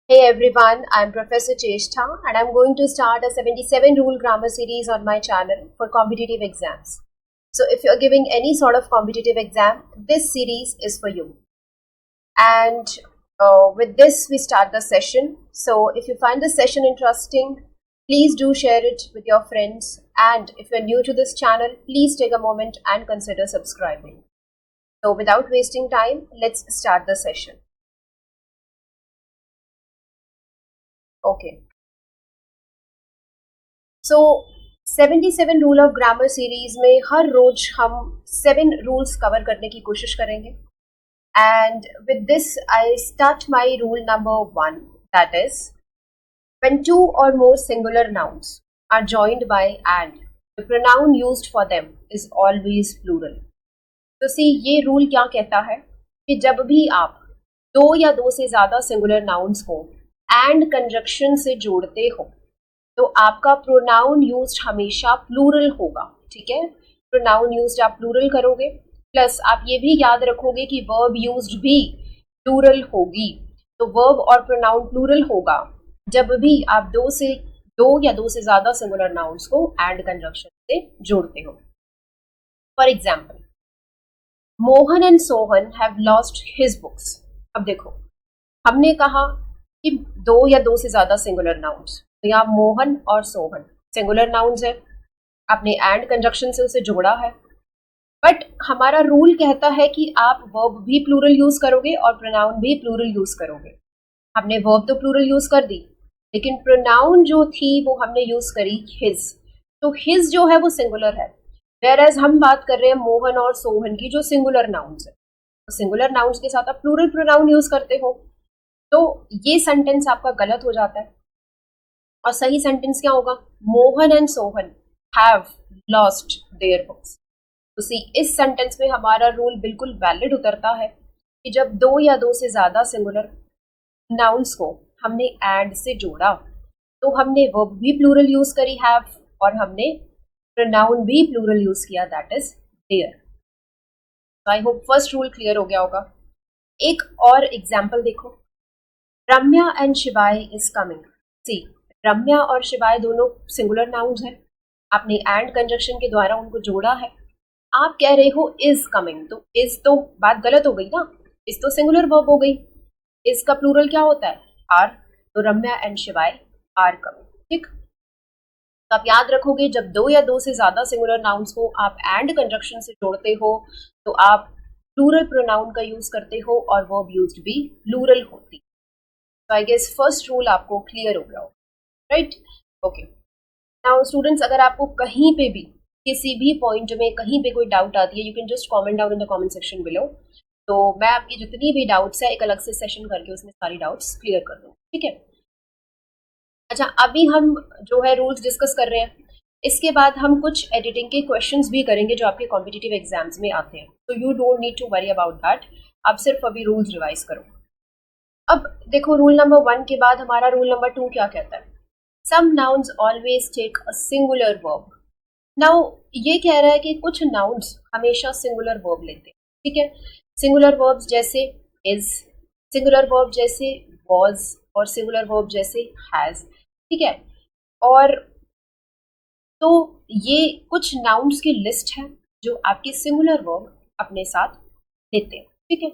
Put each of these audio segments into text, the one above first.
Hey everyone, I'm Professor Cheshtha and I'm going to start a 77 rule grammar series on my channel for competitive exams. So if you're giving any sort of competitive exam, this series is for you. And with this, we start the session. So if you find the session interesting, please do share it with your friends. And if you're new to this channel, please take a moment and consider subscribing. So without wasting time, let's start the session. Okay. So 77 rule of grammar series में हर रोज हम 7 rules cover करने की कोशिश करेंगे and with this I start my rule number 1 that is when two or more singular nouns are joined by and the pronoun used for them is always plural. तो see ये rule क्या कहता है कि जब भी आप दो या दो से ज्यादा सिंगुलर नाउन्स को एंड कंजक्शन से जोड़ते हो तो आपका प्रोनाउन यूज्ड हमेशा प्लूरल होगा। ठीक है, प्रोनाउन यूज्ड आप प्लूरल करोगे, प्लस आप ये भी याद रखोगे कि वर्ब यूज्ड भी प्लूरल होगी। तो वर्ब और प्रोनाउन प्लूरल होगा जब भी आप दो या दो से ज्यादा सिंगुलर नाउन्स को एंड कंजक्शन से जोड़ते हो। For example, Mohan and Sohan have lost his books. अब देखो, हमने कहा कि दो या दो से ज्यादा सिंगुलर नाउन्स, तो यहाँ मोहन और सोहन सिंगुलर नाउन्स है, आपने एंड कंजक्शन से उसे जोड़ा है। बट हमारा रूल कहता है कि आप वर्ब भी प्लूरल यूज करोगे और प्रोनाउन भी प्लूरल यूज करोगे। हमने वर्ब तो प्लूरल यूज कर दी, लेकिन प्रोनाउन जो थी वो हमने यूज करी हिज। तो हिज जो है वो सिंगुलर है, वेयरएज हम बात कर रहे हैं मोहन और सोहन की जो सिंगुलर नाउन्स है। तो सिंगुलर नाउन्स के साथ आप प्लूरल प्रोनाउन यूज करते हो, तो ये सेंटेंस आपका गलत हो जाता है। और सही सेंटेंस क्या होगा? Mohan and Sohan have lost their books. तो सी, इस सेंटेंस में हमारा रूल बिल्कुल वैलिड उतरता है कि जब दो या दो से ज्यादा सिंगुलर नाउन्स को हमने एंड से जोड़ा तो हमने वर्ब भी प्लूरल यूज करी हैव, और हमने प्रोनाउन भी प्लूरल यूज किया दैट इज देयर। तो I hope first rule clear हो गया होगा। एक और एग्जाम्पल देखो, रम्या एंड शिवाय इज कमिंग। सी, रम्या और शिवाय दोनों सिंगुलर नाउन्स हैं, आपने एंड कंजक्शन के द्वारा उनको जोड़ा है। आप कह रहे हो इज कमिंग, तो इज तो बात गलत हो गई ना, इज तो सिंगुलर वर्ब हो गई। इज का प्लूरल क्या होता है? आर। तो रम्या एंड शिवाय आर कमिंग। ठीक, तो आप याद रखोगे जब दो या दो से ज्यादा सिंगुलर नाउन्स को आप एंड कंजक्शन से जोड़ते हो तो आप प्लूरल प्रोनाउन का यूज करते हो और वर्ब यूज्ड भी प्लूरल होती। तो आई गेस फर्स्ट रूल आपको क्लियर हो गया हो, राइट? ओके, नाउ स्टूडेंट्स, अगर आपको कहीं पे भी किसी भी पॉइंट में कहीं पे कोई डाउट आती है, you can just comment down in the comment section below. तो मैं आपकी जितनी भी डाउट्स है एक अलग से सेशन करके उसमें सारी डाउट्स क्लियर कर दूँ। ठीक है, अच्छा, अभी हम जो है रूल्स डिस्कस कर रहे हैं, इसके बाद हम कुछ एडिटिंग के क्वेश्चंस भी करेंगे जो आपके कॉम्पिटिटिव एग्जाम्स में आते हैं। तो you don't need to worry about that, आप सिर्फ अभी रूल्स रिवाइज करो। अब देखो, रूल नंबर 1 के बाद हमारा रूल नंबर 2 क्या कहता है? Some nouns always take a singular verb. Now ये कह रहा है कि कुछ नाउन्स हमेशा सिंगुलर वर्ब लेते हैं। ठीक है, सिंगुलर वर्ब्स जैसे इज, सिंगुलर वर्ब जैसे वॉज, और सिंगुलर वर्ब जैसे हैज। ठीक है, और तो ये कुछ नाउन्स की लिस्ट है जो आपके सिंगुलर वर्ब अपने साथ लेते हैं। ठीक है,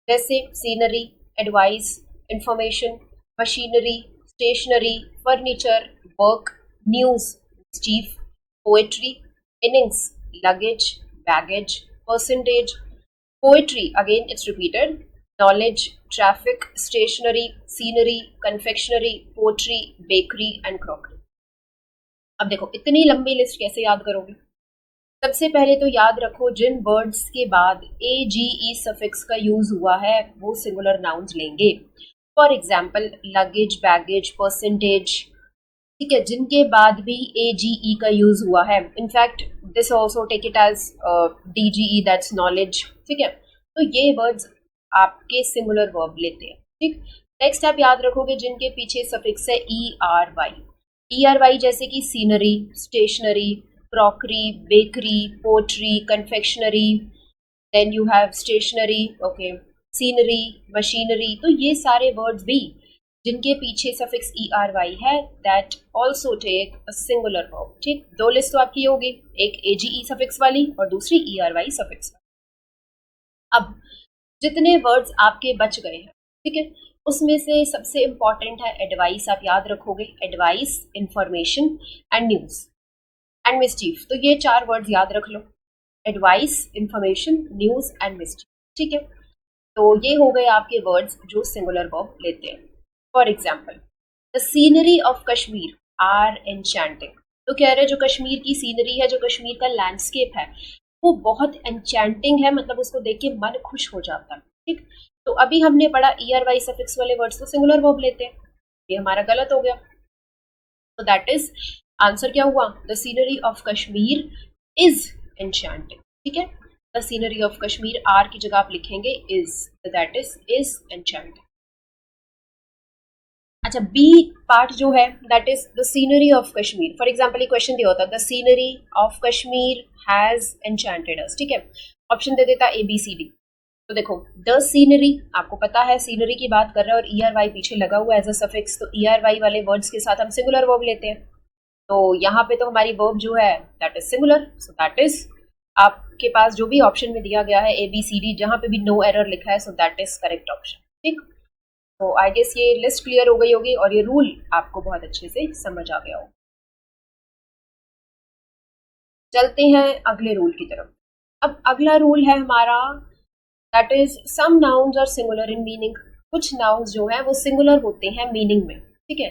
जैसे scenery, advice, information, machinery, stationery, furniture, work, news, chief, poetry, innings, luggage, baggage, percentage, poetry again it's repeated, knowledge, traffic, stationery, scenery, confectionery, poetry, bakery and crockery. अब देखो, इतनी लंबी लिस्ट कैसे याद करोगे? सबसे पहले तो याद रखो जिन वर्ड्स के बाद ए जी ई सफिक्स का यूज हुआ है वो सिंगुलर नाउन्स लेंगे। For example, luggage, baggage, percentage. ठीक है, जिनके बाद भी ए जी ई का यूज हुआ है, in fact this also take it as D G E, that's knowledge. ठीक है, तो ये वर्ड्स आपके सिंगुलर वर्ब लेते हैं। ठीक, नेक्स्ट आप याद रखोगे जिनके पीछे सफिक्स है E R Y. E R Y जैसे कि scenery, stationery, crockery, bakery, poetry, confectionery, then you have stationery, okay, scenery, machinery. तो ये सारे वर्ड्स भी जिनके पीछे सफिक्स ERY है, that also take a singular verb. ठीक, दो लिस्ट तो आपकी होगी, एक AGE सफिक्स वाली और दूसरी ERY सफिक्स वाली। अब जितने वर्ड्स आपके बच गए हैं, ठीक है, उसमें से सबसे इंपॉर्टेंट है एडवाइस। आप याद रखोगे, advice, information and news and mischief. तो ये 4 वर्ड्स याद रख लो, advice, information, news and mischief. ठीक है, तो ये हो गए आपके वर्ड्स जो सिंगुलर वर्ब लेते हैं। For example, the scenery of Kashmir are enchanting. तो कह रहे जो कश्मीर की सीनरी है, जो कश्मीर का लैंडस्केप है, वो बहुत एन्चेंटिंग है, मतलब उसको देख के मन खुश हो जाता है। ठीक, तो अभी हमने पढ़ा ERY सफिक्स वाले वर्ड्स तो सिंगुलर वर्ब लेते हैं, ये हमारा गलत हो गया। तो दैट इज आंसर क्या हुआ, the scenery of Kashmir is enchanting. ठीक है, the scenery of Kashmir, are की जगह आप लिखेंगे इज, दैट इज एन्चेंटिंग। अच्छा, बी पार्ट जो है that is the scenery of Kashmir. For example, ये क्वेश्चन दिया होता है, the scenery of Kashmir has enchanted us. ठीक है, ऑप्शन दे देता ABCD। तो देखो, द सीनरी आपको पता है सीनरी की बात कर रहे हैं और ERY पीछे लगा हुआ एज अ सफिक्स, तो ERY वाले वर्ड्स के साथ हम सिंगुलर वर्ब लेते हैं। तो यहाँ पे तो हमारी वर्ब जो है that is singular, so that is आपके पास जो भी ऑप्शन में दिया गया है ABCD, जहां पे भी नो एरर लिखा है, सो दैट इज करेक्ट ऑप्शन। ठीक, तो आई गेस ये लिस्ट क्लियर हो गई होगी और ये रूल आपको बहुत अच्छे से समझ आ गया होगा। चलते हैं अगले रूल की तरफ। अब अगला रूल है हमारा, that is some nouns are singular in meaning. कुछ नाउन्स जो है वो सिंगुलर होते हैं मीनिंग में, ठीक है,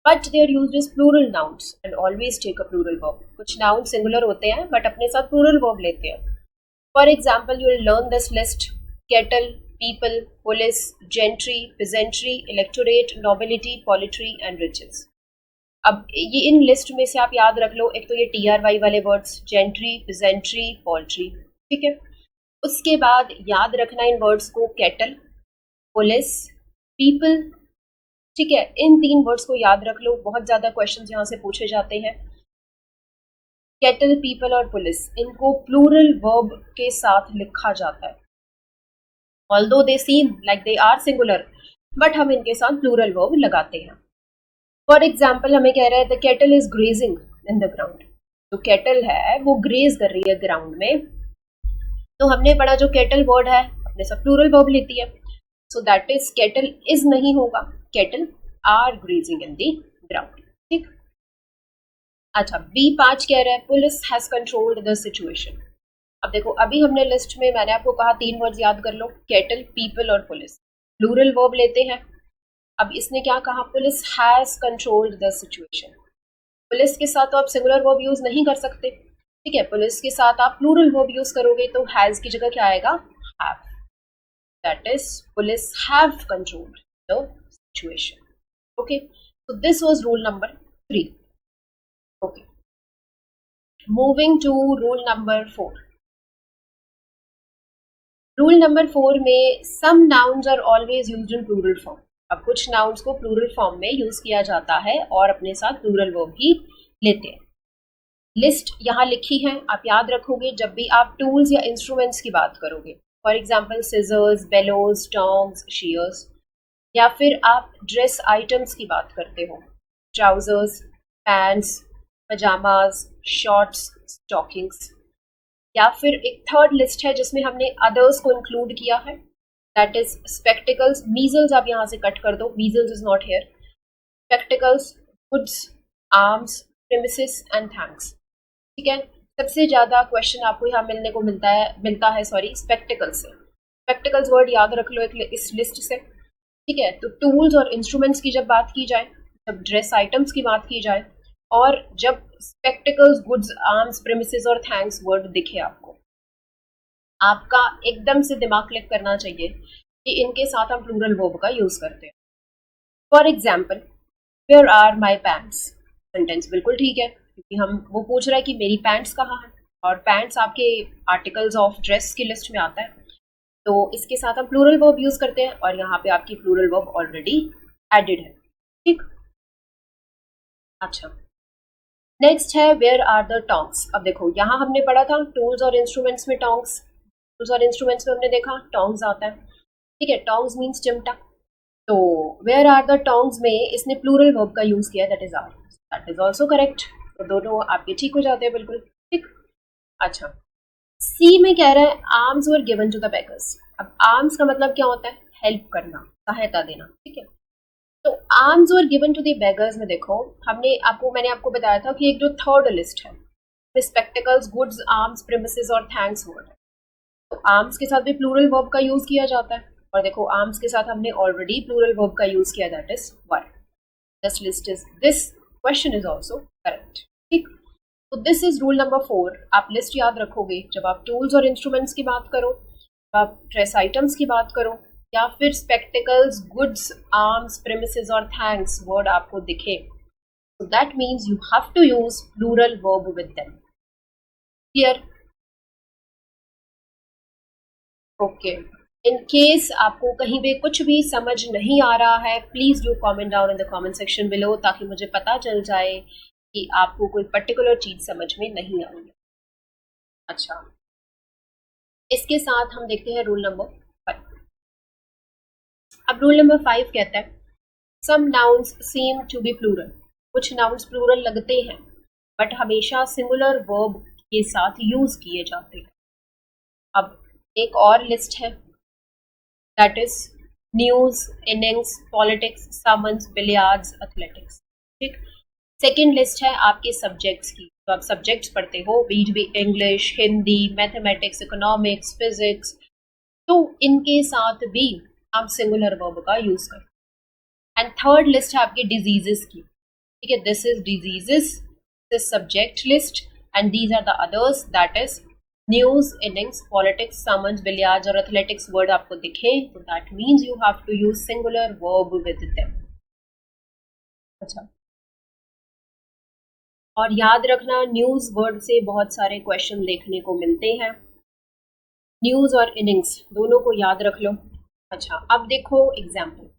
but they are used as plural nouns and always take a plural verb. कुछ नाउन सिंगुलर होते हैं बट अपने साथ प्लूरल वर्ब लेते हैं। For example, you will learn this list, cattle, people, police, gentry, peasantry, electorate, nobility, politry and riches। अब ये in list में से आप याद रख लो, एक तो ये TRY वाले वर्ड्स, जेंट्री, peasantry, पोल्ट्री। ठीक है, उसके बाद याद रखना इन वर्ड्स को, केटल, पुलिस, पीपल। ठीक है, इन 3 वर्ड्स को याद रख लो, बहुत ज्यादा क्वेश्चंस यहाँ से पूछे जाते हैं। केटल, पीपल और पुलिस, इनको प्लूरल वर्ब के साथ लिखा जाता है। Although they seem like they are singular, but हम इनके साथ plural verb लगाते हैं। For example, हमें कह रहा है the kettle is grazing in the ground। तो kettle है वो graze कर रही है ground में, तो हमने पढ़ा जो kettle word है अपने साथ plural verb लेती है, so that is kettle is नहीं होगा, kettle are grazing in the ground। ठीक, अच्छा, B5 कह रहा है police has controlled the situation। अब देखो, अभी हमने लिस्ट में मैंने आपको कहा 3 वर्ड्स याद कर लो, केटल, पीपल और पुलिस, प्लूरल वर्ब लेते हैं। अब इसने क्या कहा, police has controlled the situation. Police के साथ तो आप सिंगुलर वर्ब यूज नहीं कर सकते, ठीक है, पुलिस के साथ आप प्लूरल वर्ब यूज करोगे, तो हैज की जगह क्या आएगा, have, that is police have controlled the situation. Okay, so this was rule number 3। okay, moving to rule number 4। Rule number 4 में some nouns are always used in plural form. अब कुछ nouns को plural form में use किया जाता है और अपने साथ प्लूरल वर्ब ही लेते हैं। लिस्ट यहाँ लिखी है, आप याद रखोगे जब भी आप टूल्स या इंस्ट्रूमेंट्स की बात करोगे। For example, scissors, bellows, tongs, shears, या फिर आप ड्रेस आइटम्स की बात करते हो, trousers, pants, pyjamas, shorts, stockings, या फिर एक थर्ड लिस्ट है जिसमें हमने अदर्स को इंक्लूड किया है, दैट इज स्पेक्टिकल्स। मीजल्स आप यहाँ से कट कर दो, measles is not here. Spectacles, goods, arms, premises and thanks. ठीक है, सबसे ज्यादा क्वेश्चन आपको यहाँ मिलता है स्पेक्टिकल्स से। स्पेक्टिकल्स वर्ड याद रख लो इस लिस्ट से। ठीक है, तो टूल्स और इंस्ट्रूमेंट्स की जब बात की जाए, जब ड्रेस आइटम्स की बात की जाए, और जब स्पेक्टिकल्स, गुड्स, आर्म्स, प्रेमिसेस और थैंक्स वर्ड दिखे आपको, आपका एकदम से दिमाग क्लिक करना चाहिए कि इनके साथ हम प्लूरल वर्ब का यूज करते हैं। For example, where are my pants, sentence बिल्कुल ठीक है क्योंकि हम वो पूछ रहा है कि मेरी पैंट्स कहाँ है, और पैंट्स आपके आर्टिकल्स ऑफ ड्रेस की लिस्ट में आता है, तो इसके साथ हम प्लूरल वर्ब यूज करते हैं और यहाँ पे आपकी प्लूरल वर्ब ऑलरेडी एडेड है। ठीक, अच्छा, नेक्स्ट है वेयर आर द टोंग्स। अब देखो, यहाँ हमने पढ़ा था टूल्स और इंस्ट्रूमेंट्स में टोंग्स, टूल्स और इंस्ट्रूमेंट्स में हमने देखा टोंग्स आता है। ठीक है, टोंग्स मीन्स चिमटा, तो वेयर आर द टोंग्स में इसने प्लूरल वर्ब का यूज किया, that is are, that is also correct. तो दोनों आपके ठीक हो जाते हैं बिल्कुल ठीक। अच्छा, सी में कह रहा है arms were given to the beggars. अब आर्म्स का मतलब क्या होता है? हेल्प करना, सहायता देना, ठीक है। तो arms were given to the beggars में देखो, मैंने आपको बताया था कि एक जो थर्ड लिस्ट है, स्पेक्टिकल्स, गुड्स, आर्म्स, प्रीमिसेस और थैंक्स वर्ड है। तो आर्म्स के साथ भी प्लूरल वर्ब का यूज किया जाता है, और देखो आर्म्स के साथ हमने ऑलरेडी प्लूरल वर्ब का यूज किया, that is were. This question is also correct, ठीक। तो दिस इज रूल नंबर 4। आप लिस्ट याद रखोगे जब आप टूल्स और इंस्ट्रूमेंट्स की बात करो, जब आप ड्रेस आइटम्स की बात करो, या फिर स्पेक्टिकल्स, गुड्स, आर्म्स, प्रीमिसेस और थैंक्स वर्ड आपको दिखे, so that means you have to use plural verb with them. Clear? Okay. In case आपको कहीं पे कुछ भी समझ नहीं आ रहा है, please do comment down in the comment section below, ताकि मुझे पता चल जाए कि आपको कोई पर्टिकुलर चीज समझ में नहीं आ रही है। अच्छा, इसके साथ हम देखते हैं रूल नंबर 5। अब रूल नंबर 5 कहता है some nouns seem to be plural. कुछ नाउन्स प्लूरल लगते हैं बट हमेशा सिंगुलर वर्ब के साथ यूज किए जाते हैं। अब एक और लिस्ट है, that is news, innings, politics, summons, billiards, athletics, ठीक। सेकेंड लिस्ट है आपके सब्जेक्ट्स की, तो आप सब्जेक्ट्स पढ़ते हो, बीच भी English, Hindi, mathematics, economics, physics, तो इनके साथ भी आप सिंगुलर वर्ब का यूज करते हैं। एंड थर्ड लिस्ट है आपकी डिजीजेस की, ठीक है। This is diseases, this subject list, and these are the others, that is news, innings, politics, summons, billiards और एथलेटिक्स वर्ड आपको दिखे, तो that means you have to use singular verb with them. अच्छा, और याद रखना न्यूज वर्ड से बहुत सारे क्वेश्चन देखने को मिलते हैं, न्यूज और इनिंग्स दोनों को याद रख लो। अच्छा, अब देखो एग्जाम्पल।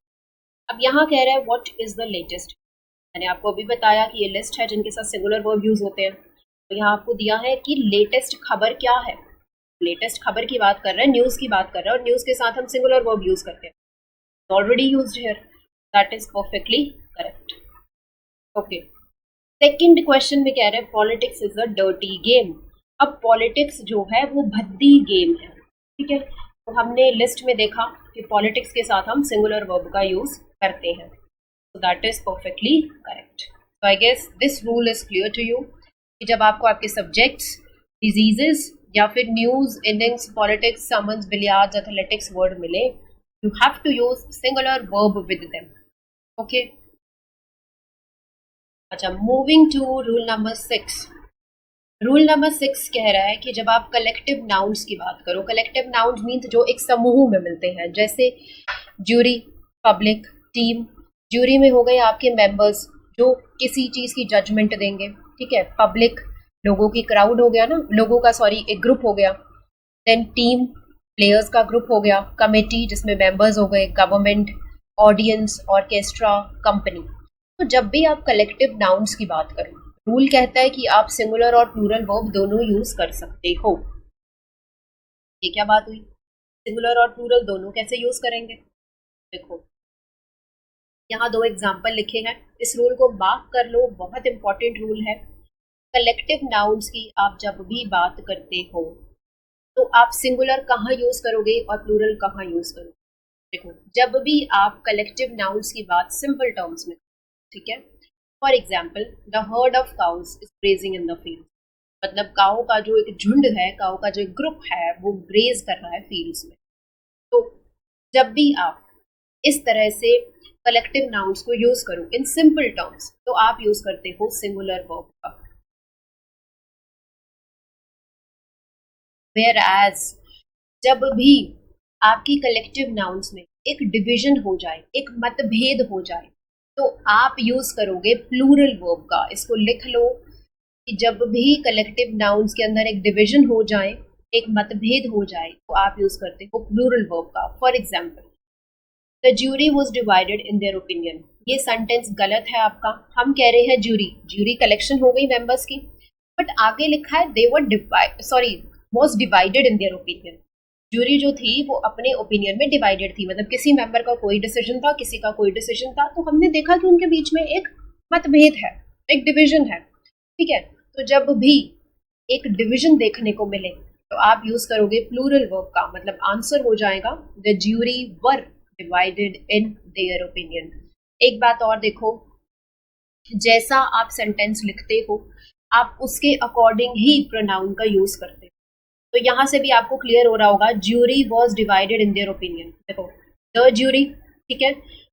अब यहाँ कह रहा है व्हाट इज द लेटेस्ट। मैंने आपको अभी बताया कि ये लिस्ट है जिनके साथ सिंगुलर वर्ब यूज होते हैं। तो यहाँ आपको दिया है कि लेटेस्ट खबर क्या है। लेटेस्ट खबर की बात कर रहे हैं, न्यूज की बात कर रहे हैं, और न्यूज के साथ हम सिंगुलर वर्ब यूज करते हैं, already used here, that is perfectly correct. Okay, second question में कह रहे हैं politics is a dirty game. अब पॉलिटिक्स जो है वो भद्दी गेम है, ठीक है। तो हमने लिस्ट में देखा कि पॉलिटिक्स के साथ हम सिंगुलर वर्ब का यूज करते हैं, so that is perfectly correct. So I guess this rule is clear to you कि जब आपको आपके सब्जेक्ट्स, डिजीजेस या फिर news, innings, politics, summons, billiards, athletics word मिले, you have to use singular verb with them. Okay, अच्छा, moving to rule number 6। Rule number 6 कह रहा है कि जब आप कलेक्टिव नाउन्स की बात करो, कलेक्टिव नाउन्स मीन्स जो एक समूह में मिलते हैं, जैसे ज्यूरी, पब्लिक, टीम। ज्यूरी में हो गए आपके मेंबर्स जो किसी चीज की जजमेंट देंगे, ठीक है। पब्लिक लोगों की क्राउड हो गया ना, लोगों का सॉरी एक ग्रुप हो गया। देन टीम प्लेयर्स का ग्रुप हो गया। कमेटी जिसमें मेंबर्स हो गए, गवर्नमेंट, ऑडियंस, ऑर्केस्ट्रा, कंपनी। तो जब भी आप कलेक्टिव नाउन्स की बात करो, रूल कहता है कि आप सिंगुलर और प्लूरल वर्ब दोनों यूज कर सकते हो। ये क्या बात हुई? सिंगुलर और प्लूरल दोनों कैसे यूज करेंगे? देखो, यहाँ 2 एग्जाम्पल लिखे हैं, इस रूल को मार्क कर लो, बहुत इंपॉर्टेंट रूल है। कलेक्टिव नाउन्स की आप जब भी बात करते हो तो आप सिंगुलर कहाँ यूज करोगे और प्लूरल कहाँ यूज करोगे? देखो, जब भी आप कलेक्टिव नाउन्स की बात सिंपल टर्म्स में, ठीक है। For example, the heard of cows is grazing in the field. मतलब काऊ का जो एक झुंड है, काऊ का जो एक ग्रुप है, वो ग्रेज कर रहा है फील्ड्स में। तो जब भी आप इस तरह से कलेक्टिव नाउन्स को यूज करो इन सिंपल टर्म्स, तो आप यूज करते हो सिंगुलर वर्ब का। वेयर एज जब भी आपकी कलेक्टिव नाउन्स में एक डिवीजन हो जाए, एक मतभेद हो जाए, तो आप यूज करोगे प्लूरल वर्ब का। इसको लिख लो कि जब भी कलेक्टिव नाउन्स के अंदर एक डिवीजन हो जाए, एक मतभेद हो जाए, तो आप यूज करते हो प्लूरल वर्ब का। For example, the jury was divided in their opinion. ये सेंटेंस गलत है आपका, हम कह रहे हैं ज्यूरी कलेक्शन हो गई मेंबर्स की, बट आगे लिखा है they were was divided in their opinion. Jury जो थी वो अपने ओपिनियन में डिवाइडेड थी, मतलब किसी मेंबर का कोई डिसीजन था, किसी का कोई डिसीजन था, तो हमने देखा कि उनके बीच में एक मतभेद है, एक डिवीजन है, ठीक है। तो जब भी एक डिवीजन देखने को मिले तो आप यूज करोगे प्लूरल वर्ब का, मतलब आंसर हो जाएगा the jury were divided in their opinion. एक बात और देखो, जैसा आप सेंटेंस लिखते हो आप उसके अकॉर्डिंग ही प्रोनाउन का यूज करते हो। तो यहां से भी आपको क्लियर हो रहा होगा, jury was divided in their opinion. देखो द ज्यूरी, ठीक है,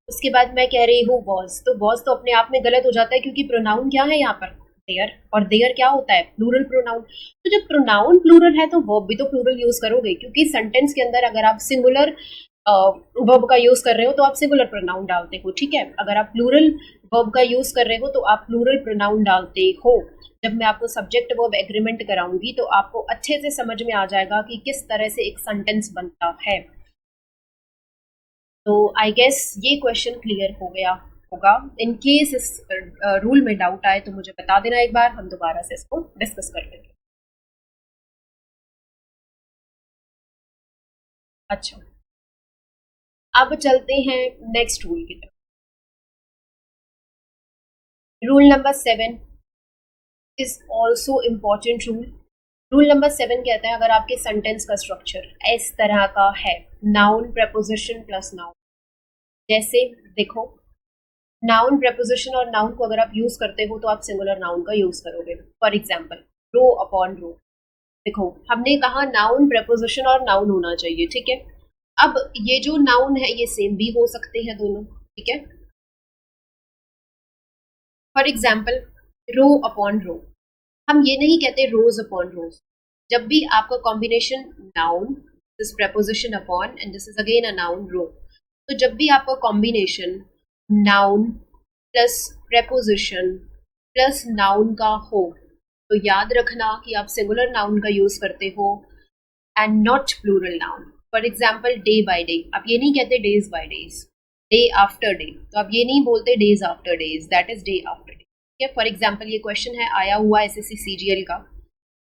उसके बाद मैं कह रही हूँ वॉज, तो वॉज तो अपने आप में गलत हो जाता है क्योंकि प्रोनाउन क्या है यहाँ पर, देयर, और देयर क्या होता है, प्लूरल प्रोनाउन। तो जब प्रोनाउन प्लूरल है तो वर्ब भी तो प्लूरल यूज करोगे, क्योंकि सेंटेंस के अंदर अगर आप सिंगुलर वर्ब का यूज कर रहे हो तो आप सिंगुलर प्रोनाउन डालते हो, ठीक है। अगर आप प्लूरल वर्ब का यूज कर रहे हो तो आप प्लूरल प्रोनाउन डालते हो। जब मैं आपको सब्जेक्ट वर्ब एग्रीमेंट कराऊंगी तो आपको अच्छे से समझ में आ जाएगा कि किस तरह से एक सेंटेंस बनता है। तो आई गेस ये क्वेश्चन क्लियर हो गया होगा। इन केस इस रूल में डाउट आए तो मुझे बता देना एक बार, हम दोबारा से इसको डिस्कस कर लेंगे। अच्छा, अब चलते हैं नेक्स्ट रूल की तरफ। Rule number 7 is also important rule. Rule number 7 कहता है, अगर आपके सेंटेंस का स्ट्रक्चर इस तरह का है, नाउन प्रेपोजिशन प्लस नाउन, जैसे देखो नाउन प्रेपोजिशन और नाउन को अगर आप यूज करते हो तो आप सिंगुलर नाउन का यूज करोगे। For example rho upon rho, देखो हमने कहा नाउन प्रेपोजिशन और नाउन होना चाहिए, ठीक है। अब ये जो नाउन है ये सेम भी हो सकते हैं दोनों, ठीक है। For example rho upon rho, हम ये नहीं कहते रोज अपॉन रोज। जब भी आपका combination noun, this preposition upon and this is again a noun row, तो जब भी आपका combination noun plus preposition plus noun का हो तो याद रखना कि आप सिंगुलर नाउन का यूज करते हो and not plural noun. For example day by day, आप ये नहीं कहते days by days, day after day, तो आप ये नहीं बोलते days after days, that is day after day, ठीक है। फॉर एग्जाम्पल ये क्वेश्चन है आया हुआ एसएससी सीजीएल का।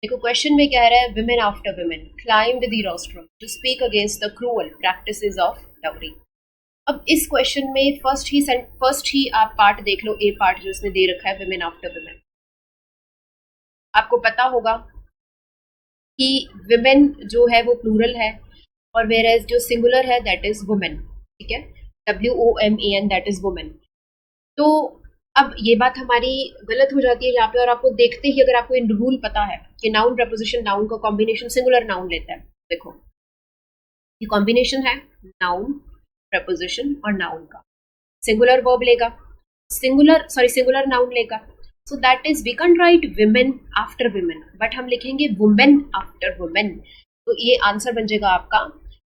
देखो क्वेश्चन में कह रहा है women after women climbed the rostrum to speak against the cruel practices of dowry. अब इस क्वेश्चन में फर्स्ट ही आप पार्ट देख लो, ए पार्ट जो इसने दे रखा है विमेन आफ्टर विमेन। आपको पता होगा कि विमेन जो है वो प्लूरल है और वेयर जो सिंगुलर है दैट इज वुमेन, ठीक है, WOMAN, दैट इज वुमेन। तो अब ये बात हमारी गलत हो जाती है यहाँ पे, और आपको देखते ही अगर आपको इन रूल पता है कि नाउन प्रपोजिशन नाउन का कॉम्बिनेशन सिंगुलर नाउन लेता है, देखो ये कॉम्बिनेशन है नाउन प्रपोजिशन और नाउन का, सिंगुलर वर्ब लेगा, सिंगुलर नाउन लेगा, so that is we can write women after women, but हम लिखेंगे वुमेन आफ्टर वुमेन। तो ये आंसर बन जाएगा आपका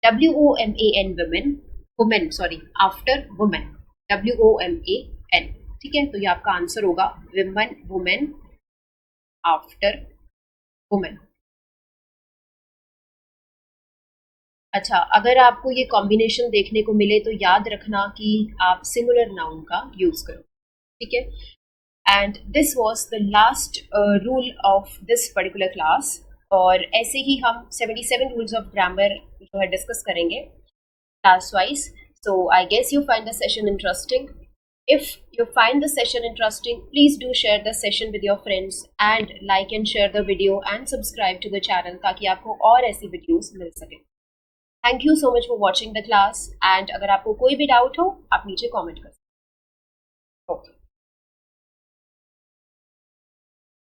WOMAN women, women sorry after women, WOMAN, ठीक है। तो ये आपका आंसर होगा विमेन, वुमेन आफ्टर वुमेन। अच्छा, अगर आपको ये कॉम्बिनेशन देखने को मिले तो याद रखना कि आप सिंगुलर नाउन का यूज करो, ठीक है। And this was the last rule of this particular class, और ऐसे ही हम 77 रूल्स ऑफ ग्रामर जो है डिस्कस करेंगे class wise. So I guess you find the session interesting. If you find the session interesting, please do share the session with your friends and like and share the video and subscribe to the channel ताकि आपको और ऐसी videos मिल सके। Thank you so much for watching the class, and अगर आपको कोई भी doubt हो आप नीचे कमेंट कर सकते हो। Okay.